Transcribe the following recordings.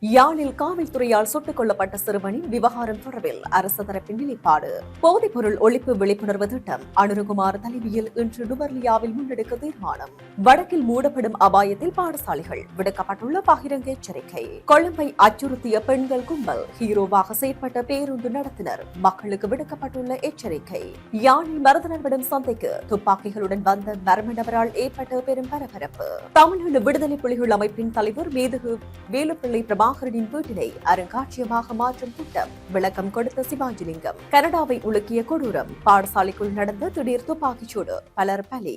யாழில் காவல்துறையால் சுட்டுக் கொல்லப்பட்ட சிறுவனின் விவகாரம் தொடர்பில் அரசு தரப்பின் நிலைப்பாடு. போதைப்பொருள் ஒழிப்பு விழிப்புணர்வு திட்டம் அனுரகுமார் தலைமையில் இன்று நுவர்லியாவில் முன்னெடுக்க தீர்மானம். வடக்கில் மூடப்படும் அபாயத்தில் பாடசாலைகள் விடுக்கப்பட்டுள்ள பகிரங்க எச்சரிக்கை. கொழும்பை அச்சுறுத்திய பெண்கள் கும்பல் ஹீரோவாக செயற்பட்ட பேருந்து நடத்தினர் மக்களுக்கு விடுக்கப்பட்டுள்ள எச்சரிக்கை. யாழில் மருதநர்விடம் சந்தைக்கு துப்பாக்கிகளுடன் வந்த மர்ம நபரால் ஏற்பட்ட பெரும் பரபரப்பு. தமிழ்நாடு விடுதலை புலிகள் அமைப்பின் தலைவர் மேதகு வேலுப்பிள்ளை பிரபாகரனின் வீட்டினை அருங்காட்சியகமாக மாற்றும் திட்டம் விளக்கம் கொடுத்த சிவாஜிலிங்கம். கனடாவை உலுக்கிய கொடூரம், பாடசாலைக்குள் நடந்த திடீர் துப்பாக்கிச்சூடு, பலர் பலி.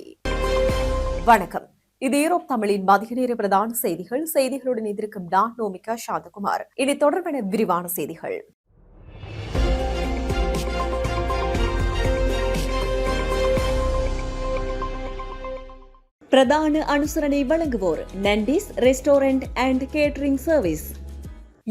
வணக்கம், இது ஈரோப் தமிழின் மதிய நேர பிரதான செய்திகள். செய்திகளுடன் எதிர்க்கும் நான் நோமிகா சாந்தகுமார். இனி தொடர்பான விரிவான செய்திகள். பிரதான அனுசரணை வழங்குவோர் Nandis restaurant and catering service.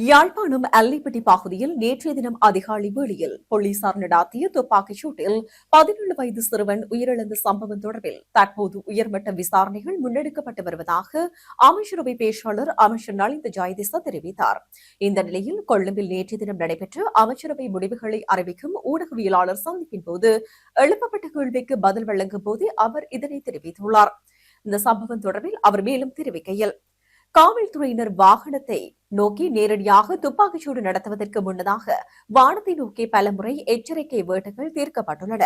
Yazhpanam Allaipiddy பகுதியில் நேற்றைய தினம் அதிகாலை வேளையில் போலீசார் நடாத்திய துப்பாக்கிச் சூட்டில் 17 வயது சிறுவன் உயிரிழந்த சம்பவம் தொடர்பில் தற்போது உயர்மட்ட விசாரணைகள் முன்னெடுக்கப்பட்டு வருவதாக அமைச்சரவை பேச்சாளர் அமைச்சர் நலிந்த ஜெயதிச தெரிவித்தார். இந்த நிலையில் கொழும்பில் நேற்றைய தினம் நடைபெற்ற அமைச்சரவை முடிவுகளை அறிவிக்கும் ஊடகவியலாளர் சந்திப்பின் போது எழுப்பப்பட்ட கேள்விக்கு பதில் வழங்கும் போது அவர் இதனை தெரிவித்துள்ளார். இந்த சம்பவம் தொடர்பில் அவர் மேலும் தெரிவிக்கையில், காவல்துறையினர் வாகனத்தை நோக்கி நேரடியாக துப்பாக்கிச்சூடு நடத்துவதற்கு முன்னதாக வானத்தை நோக்கி பலமுறை எச்சரிக்கை வேட்டுகள் தீர்க்கப்பட்டுள்ளன.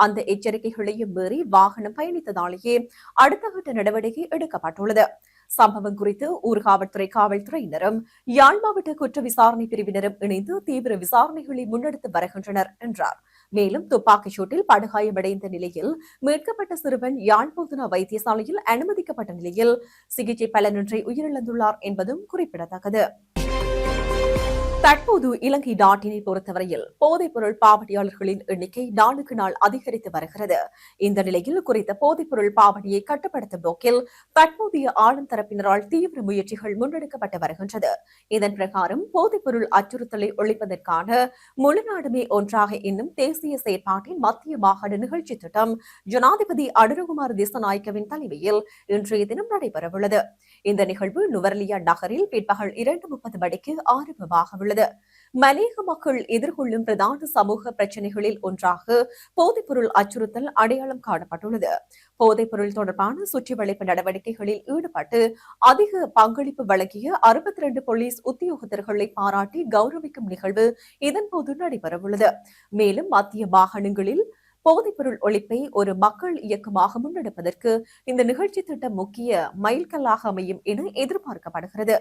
அந்த எச்சரிக்கைகளையும் மீறி வாகனம் பயணித்ததாலேயே அடுத்த கட்ட நடவடிக்கை எடுக்கப்பட்டுள்ளது. சம்பவம் குறித்து ஊர்காவல்துறை காவல்துறையினரும் யாழ் மாவட்ட குற்ற விசாரணை பிரிவினரும் இணைந்து தீவிர விசாரணைகளை முன்னெடுத்து வருகின்றனர் என்றார். மேலும் துப்பாக்கிச் சூட்டில் படுகாயமடைந்த நிலையில் மீட்கப்பட்ட சிறுவன் யாழ் போதனா வைத்தியசாலையில் அனுமதிக்கப்பட்ட நிலையில் சிகிச்சை பலனின்றி உயிரிழந்துள்ளார் என்பதும் குறிப்பிடத்தக்கது. தற்போது இலங்கை நாட்டினை பொறுத்தவரையில் போதைப்பொருள் பாவனையாளர்களின் எண்ணிக்கை நாளுக்கு நாள் அதிகரித்து வருகிறது. இந்த நிலையில் குறித்த போதைப்பொருள் பாவனையை கட்டுப்படுத்தும் நோக்கில் தற்போதைய ஆளும் தரப்பினரால் தீவிர முயற்சிகள் முன்னெடுக்கப்பட்டு வருகின்றது. இதன் பிரகாரம் போதைப்பொருள் அச்சுறுத்தலை ஒழிப்பதற்கான முழு நாடுமே ஒன்றாக என்னும் தேசிய செயற்பாட்டின் மத்திய மாகாண நிகழ்ச்சி திட்டம் ஜனாதிபதி அனுரகுமார் திசாநாயக்கவின் தலைமையில் இன்றைய தினம் நடைபெறவுள்ளது. இந்த நிகழ்வு நுவர்லியா நகரில் பிற்பகல் 2:30 மணிக்கு ஆரம்பமாக உள்ளது. மலையக மக்கள் எதிர்கொள்ளும் பிரதான சமூக பிரச்சினைகளில் ஒன்றாக போதைப்பொருள் அச்சுறுத்தல் அடையாளம் காணப்பட்டுள்ளது. போதைப்பொருள் தொடர்பான சுற்றி வளைப்பு நடவடிக்கைகளில் ஈடுபட்டு அதிக பங்களிப்பு வழங்கிய 62 போலீஸ் உத்தியோகத்தர்களை பாராட்டி கௌரவிக்கும் நிகழ்வு இதன்போது நடைபெறவுள்ளது. மேலும் மத்திய மாகாணங்களில் போதைப்பொருள் ஒழிப்பை ஒரு மக்கள் இயக்கமாக முன்னெடுப்பதற்கு இந்த நிகழ்ச்சி திட்டம் முக்கிய மைல்கல்லாக அமையும் என எதிர்பார்க்கப்படுகிறது.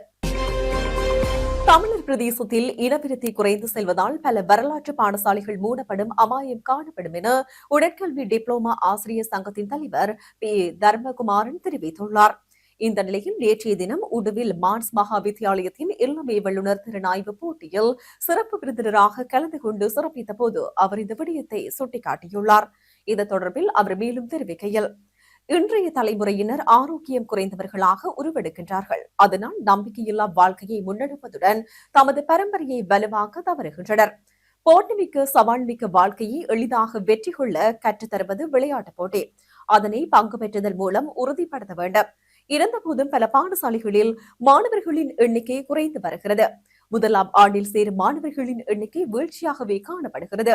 தமிழர் பிரதேசத்தில் இனவிருத்தி குறைந்து செல்வதால் பல வரலாற்று பாடசாலைகள் மூடப்படும் அபாயம் காணப்படும் என உடற்கல்வி டிப்ளோமா ஆசிரியர் சங்கத்தின் தலைவர் பி தர்மகுமாரன் தெரிவித்துள்ளார். இந்த நிலையில் நேற்றைய தினம் உடுவில் மான்ஸ் மகா வித்தியாலயத்தின் இளமை வல்லுநர் திறனாய்வு போட்டியில் சிறப்பு விருந்தினராக கலந்து கொண்டு சிறப்பித்த போது அவர் இந்த விடயத்தை சுட்டிக்காட்டியுள்ளார். இது தொடர்பில் அவர் மேலும் தெரிவிக்கையில், இன்றைய தலைமுறையினர் ஆரோக்கியம் குறைந்தவர்களாக உருவெடுக்கின்றார்கள். அதனால் நம்பிக்கையில்லா வாழ்க்கையை முன்னெடுப்பதுடன் தமது பரம்பரையை வலுவாக்க தவறுகின்றனர். போட்டிமிக்க சவால்மிக்க வாழ்க்கையை எளிதாக வெற்றி கொள்ள கற்றுத்தருவது விளையாட்டுப் போட்டி. அதனை பங்கு பெற்றுதல் மூலம் உறுதிப்படுத்த வேண்டும். இருந்தபோதும் பல பாடசாலைகளில் மாணவர்களின் எண்ணிக்கை குறைந்து வருகிறது. முதலாம் ஆண்டில் சேரும் மாணவர்களின் எண்ணிக்கை வீழ்ச்சியாகவே காணப்படுகிறது.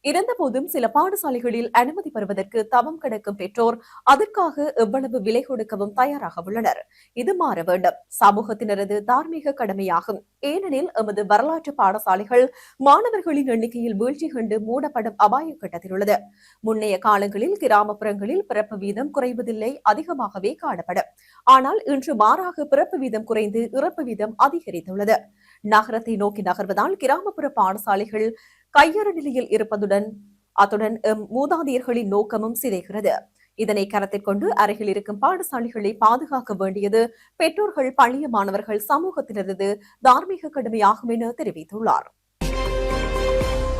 இருந்தபோதும் சில பாடசாலைகளில் அனுமதி பெறுவதற்கு தவம் கிடக்கும் பெற்றோர் அதற்காக எவ்வளவு விலை கொடுக்கவும் தயாராக உள்ளனர். இது மாற வேண்டும். சமூகத்தினரது தார்மீக கடமையாகும். ஏனெனில் எமது வரலாற்று பாடசாலைகள் மாணவர்களின் எண்ணிக்கையில் வீழ்ச்சி கண்டு மூடப்படும் அபாய கட்டத்தில் உள்ளது. முன்னைய காலங்களில் கிராமப்புறங்களில் பிறப்பு வீதம் குறைவதில்லை, அதிகமாகவே காணப்படும். ஆனால் இன்று மாறாக பிறப்பு வீதம் குறைந்து இறப்பு வீதம் அதிகரித்துள்ளது. நகரத்தை நோக்கி நகர்வதால் கிராமப்புற பாடசாலைகள் கையறு நிலையில் இருப்பதுடன் அத்துடன் மூதாதையர்களின் நோக்கமும் சிதைகிறது. இதனை கருத்தில் கொண்டு அருகில் இருக்கும் பாடசாலைகளை பாதுகாக்க வேண்டியது பெற்றோர்கள், பள்ளிய மாணவர்கள், சமூகத்தினரது தார்மீக கடமையாகும் என தெரிவித்துள்ளார்.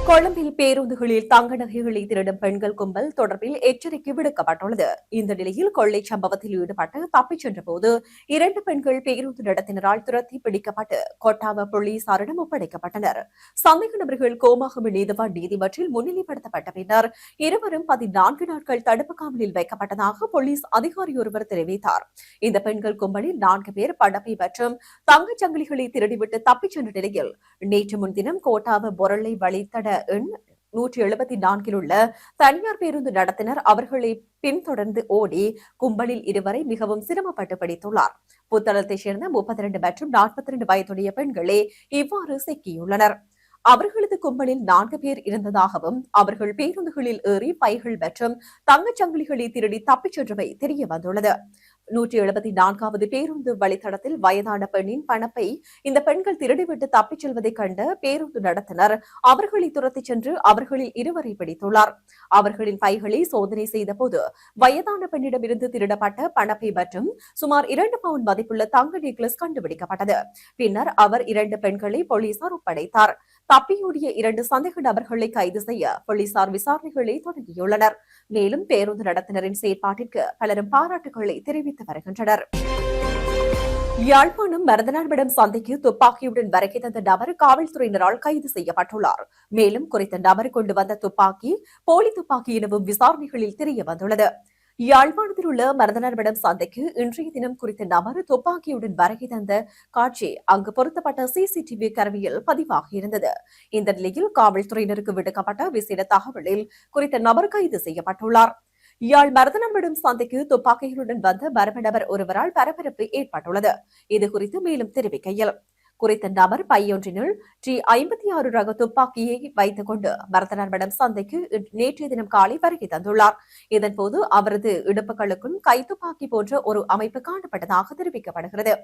கொழும்பில் பேருந்துகளில் தங்க நகைகளை திருடும் பெண்கள் கும்பல் தொடர்பில் எச்சரிக்கை விடுக்கப்பட்டுள்ளது. இந்த நிலையில் கொள்ளை சம்பவத்தில் ஈடுபட்டு தப்பிச் சென்றபோது 2 பெண்கள் பேருந்து நடத்தினரால் துரத்தி பிடிக்கப்பட்டு கொட்டாவ போலீசாரிடம் ஒப்படைக்கப்பட்டனர். சந்தேக நபர்கள் கோமாகம நீதவான் நீதிமன்றில் முன்னிலைப்படுத்தப்பட்ட பின்னர் இருவரும் 14 நாட்கள் தடுப்பு காவலில் வைக்கப்பட்டதாக போலீஸ் அதிகாரி ஒருவர் தெரிவித்தார். இந்த பெண்கள் கும்பலில் 4 பேர் பணப்பை மற்றும் தங்கச் சங்கிலிகளை திருடிவிட்டு தப்பிச் சென்ற நிலையில் நேற்று முன்தினம் கோட்டாவ பொருளை வழித்தட எண் 174 உள்ள தனியார் பேருந்து நடத்தினர் அவர்களை பின்தொடர்ந்து ஓடி கும்பலில் இருவரை மிகவும் சிரமப்பட்டு பிடித்துள்ளார். புத்தளத்தைச் சேர்ந்த 32 மற்றும் 42 வயதுடைய பெண்களே இவ்வாறு சிக்கியுள்ளனர். அவர்களது கும்பலில் 4 பேர் இருந்ததாகவும் அவர்கள் பேருந்துகளில் ஏறி பைகள் மற்றும் தங்கச் சங்கிலிகளை திருடி தப்பிச் சென்றவை தெரிய வந்துள்ளது. 174வது பேருந்து வழித்தடத்தில் வயதான பெண்ணின் பணப்பை இந்த பெண்கள் திருடிவிட்டு தப்பிச் செல்வதைக் கண்ட பேருந்து நடத்தினர் அவர்களை துரத்திச் சென்று அவர்களில் இருவரை பிடித்துள்ளார். அவர்களின் பைகளை சோதனை செய்தபோது வயதான பெண்ணிடமிருந்து திருடப்பட்ட பணப்பை மற்றும் சுமார் 2 பவுண்ட் மதிப்புள்ள தங்க நெக்லஸ் கண்டுபிடிக்கப்பட்டது. பின்னர் அவர் 2 பெண்களை போலீசார் ஒப்படைத்தார். தப்பியோடிய 2 சந்தேக நபர்களை கைது செய்ய போலீசார் விசாரணைகளை தொடங்கியுள்ளனர். மேலும் பேருந்து நடத்தினரின் செயற்பாட்டிற்கு பலரும் பாராட்டுகளை தெரிவித்து வருகின்றனர். யாழ்ப்பாணம் மருதநாள்படம் சந்தைக்கு துப்பாக்கியுடன் வருகை தந்த நபர் காவல்துறையினரால் கைது செய்யப்பட்டுள்ளார். மேலும் குறித்த நபர் கொண்டு வந்த துப்பாக்கி போலி துப்பாக்கி எனவும் விசாரணைகளில் தெரிய வந்துள்ளது. யாழ்ப்பாணத்தில் உள்ள மருதநாள்படம் சந்தைக்கு இன்றைய தினம் குறித்த நபர் துப்பாக்கியுடன் வருகை தந்த காட்சி அங்கு பொருத்தப்பட்ட சிசிடிவி கருவியில் பதிவாகியிருந்தது. இந்த நிலையில் காவல்துறையினருக்கு விடுக்கப்பட்ட விசேட தகவலில் குறித்த நபர் கைது செய்யப்பட்டுள்ளார். யாழ் மருதநாள்படம் சந்தைக்கு துப்பாக்கிகளுடன் வந்த மர்ம நபர் ஒருவரால் பரபரப்பு ஏற்பட்டுள்ளது. இதுகுறித்து மேலும் தெரிவிக்கையில் குறித்த நபர் பையொன்றினுள் T56 ரக துப்பாக்கியை வைத்துக் கொண்டு மருதநாள்படம் சந்தைக்கு நேற்றைய தினம் காலை வருகை தந்துள்ளார். இதன்போது அவரது இடுப்புகளுக்கும் கைத்துப்பாக்கி போன்ற ஒரு அமைப்பு காணப்பட்டதாக தெரிவிக்கப்படுகிறது.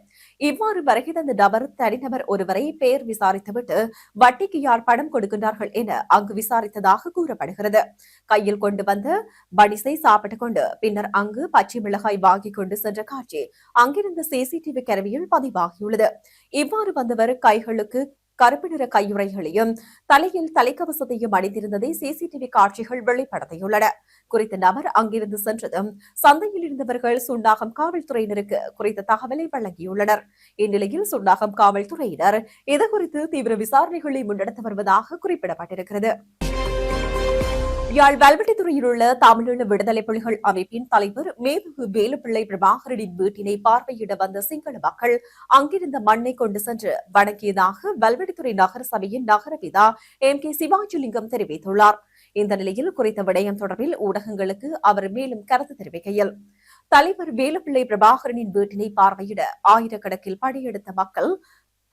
இவ்வாறு வருகை தந்த நபர் தனிநபர் ஒருவரை பெயர் விசாரித்துவிட்டு வட்டிக்கு யார் பணம் கொடுக்கின்றார்கள் என அங்கு விசாரித்ததாக கூறப்படுகிறது. கையில் கொண்டு வந்த பனிசை சாப்பிட்டுக் கொண்டு பின்னர் அங்கு பச்சை மிளகாய் வாங்கிக் கொண்டு சென்ற காட்சி அங்கிருந்த சிசிடிவி கருவியில் பதிவாகியுள்ளது. இவ்வாறு வந்தவர் கைகளுக்கு கருப்பு நிற கையுறைகளையும் தலையில் தலைக்கவசத்தையும் அணிந்திருந்ததை சிசிடிவி காட்சிகள் வெளிப்படுத்தியுள்ளன. குறித்த நபர் அங்கிருந்து சென்றதும் சந்தையில் இருந்தவர்கள் சுண்டாகம் காவல்துறையினருக்கு குறித்த தகவலை வழங்கியுள்ளனர். இந்நிலையில் சுண்டாகம் காவல்துறையினர் இதுகுறித்து தீவிர விசாரணைகளை முன்னெடுத்து வருவதாக குறிப்பிடப்பட்டிருக்கிறது. யாழ் வல்வெட்டித்துறையில் உள்ள தமிழீழ விடுதலை புலிகள் அமைப்பின் தலைவர் மேதகு வேலுப்பிள்ளை பிரபாகரனின் வீட்டினை பார்வையிட வந்த சிங்கள மக்கள் அங்கிருந்த மண்ணை கொண்டு சென்று வணங்கியதாக வல்வெட்டித்துறை நகர சபையின் நகரபிதா MK சிவாஜிலிங்கம் தெரிவித்துள்ளார். இந்த நிலையில் குறித்த விடயம் தொடர்பில் ஊடகங்களுக்கு அவர் மேலும் கருத்து தெரிவிக்கையில் தலைவர் வேலுப்பிள்ளை பிரபாகரனின் வீட்டினை பார்வையிட ஆயிரக்கணக்கில் படையெடுத்த மக்கள்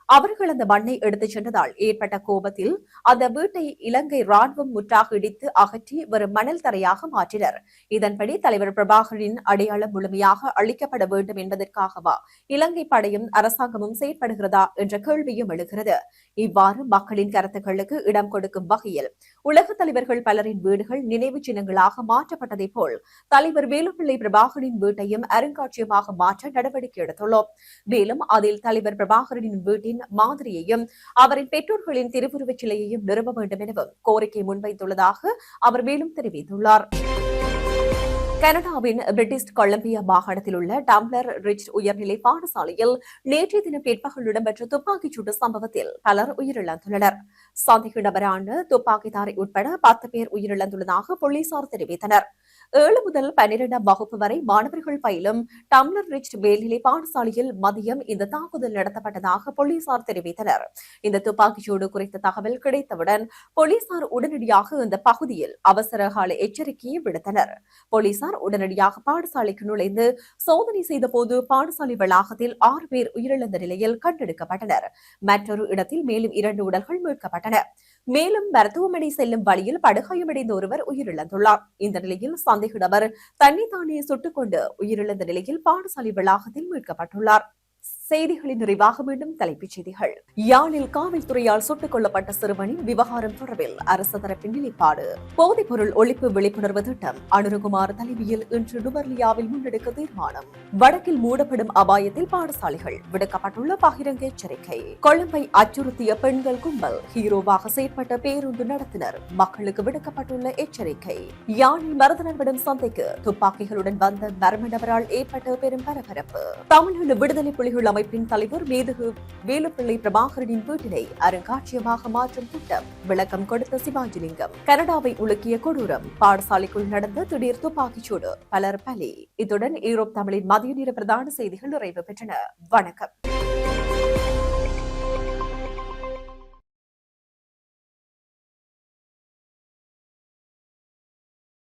அவர்கள் அந்த மண்ணை எடுத்துச் சென்றதால் ஏற்பட்ட கோபத்தில் அந்த வீட்டை இலங்கை ராணுவம் முற்றாக இடித்து அகற்றி வெறும் மணல் தரையாக மாற்றினர். இதன்படி தலைவர் பிரபாகரின் அடையாளம் முழுமையாக அளிக்கப்பட வேண்டும் என்பதற்காகவா இலங்கை படையும் அரசாங்கமும் செயற்படுகிறதா என்ற கேள்வியும் எழுகிறது. இவ்வாறு மக்களின் கருத்துக்களுக்கு இடம் கொடுக்கும் வகையில் உலக தலைவர்கள் பலரின் வீடுகள் நினைவு சின்னங்களாக மாற்றப்பட்டதை போல் தலைவர் வேலுப்பிள்ளை பிரபாகரின் வீட்டையும் அருங்காட்சியகமாக மாற்ற நடவடிக்கை எடுத்துள்ளோம். மேலும் அதில் தலைவர் பிரபாகரனின் வீட்டின் மாதிரியையும் அவரின் பெற்றோர்களின் திருவுருவச் சிலையையும் நிறுவ வேண்டும் எனவும் கோரிக்கை முன்வைத்துள்ளதாக அவர் மேலும் தெரிவித்துள்ளார். கனடாவின் பிரிட்டிஷ் கொலம்பியா மாகாணத்தில் உள்ள டம்ளர் ரிச் உயர்நிலை பாடசாலையில் நேற்றைய தினம் பிற்பகல் இடம்பெற்ற துப்பாக்கிச் சூட்டு சம்பவத்தில் பலர் உயிரிழந்துள்ளனர். சந்தேக நபரான துப்பாக்கிதாரி உட்பட 10 பேர் உயிரிழந்துள்ளதாக போலீசார் தெரிவித்தனர். 7 முதல் 12ஆம் வகுப்பு வரை மாணவர்கள் பயிலும் டம்ளர் ரிச் மேல்நிலை பாடசாலையில் மதியம் இந்த தாக்குதல் நடத்தப்பட்டதாக போலீசார் தெரிவித்தனர். இந்த துப்பாக்கிச்சூடு குறித்த தகவல் கிடைத்தவுடன் போலீசார் உடனடியாக இந்த பகுதியில் அவசரகால எச்சரிக்கையை விடுத்தனர். போலீசார் உடனடியாக பாடசாலைக்கு நுழைந்து சோதனை செய்தபோது பாடசாலை வளாகத்தில் 6 பேர் உயிரிழந்த நிலையில் கண்டெடுக்கப்பட்டனர். மற்றொரு இடத்தில் மேலும் 2 உடல்கள் மீட்கப்பட்டன. மேலும் மருத்துவமனை செல்லும் வழியில் படுகாயமடைந்த ஒருவர் உயிரிழந்துள்ளார். இந்த நிலையில் சந்தேக நபர் தன்னைத்தானே சுட்டுக் கொண்டு உயிரிழந்த நிலையில் பாடசாலை வளாகத்தில் மீட்கப்பட்டுள்ளார். செய்திகளின் நிறைவாக மீண்டும் தலைப்புச் செய்திகள். யாழில் காவல்துறையால் சுட்டுக் கொல்லப்பட்ட சிறுவனின் விவகாரம் தொடர்பில் அரசு தரப்பின் நிலைப்பாடு. போதைப்பொருள் ஒழிப்பு விழிப்புணர்வு திட்டம் அனுரகுமார் தலைமையில் இன்று நுவர்லியாவில் முன்னெடுக்க தீர்மானம். வடக்கில் மூடப்படும் அபாயத்தில் பாடசாலைகள் விடுக்கப்பட்டுள்ள பகிரங்க எச்சரிக்கை. கொழும்பை அச்சுறுத்திய பெண்கள் கும்பல் ஹீரோவாக செயற்பட்ட பேருந்து நடத்துனர் மக்களுக்கு விடுக்கப்பட்டுள்ள எச்சரிக்கை. யாழில் மருதநர்விடம் சந்தைக்கு துப்பாக்கிகளுடன் வந்த மர்ம நபரால் ஏற்பட்ட பெரும் பரபரப்பு. தமிழ்நாடு விடுதலை புலிகள் அமைப்பின் தலைவர் மேதகு வேலுப்பிள்ளை பிரபாகரனின் வீட்டினை அருங்காட்சியகமாக மாற்றும் திட்டம். விளக்கம் கொடுத்த சிவாஜிலிங்கம். கனடாவை உலுக்கிய கொடூரம். பாடசாலைக்குள் நடந்த திடீர் துப்பாக்கிச்சூடு. பலர் பலி. இத்துடன் ஈரோப் தமிழின் மதிய நேர பிரதான செய்திகள் நிறைவு பெற்றன. வணக்கம்.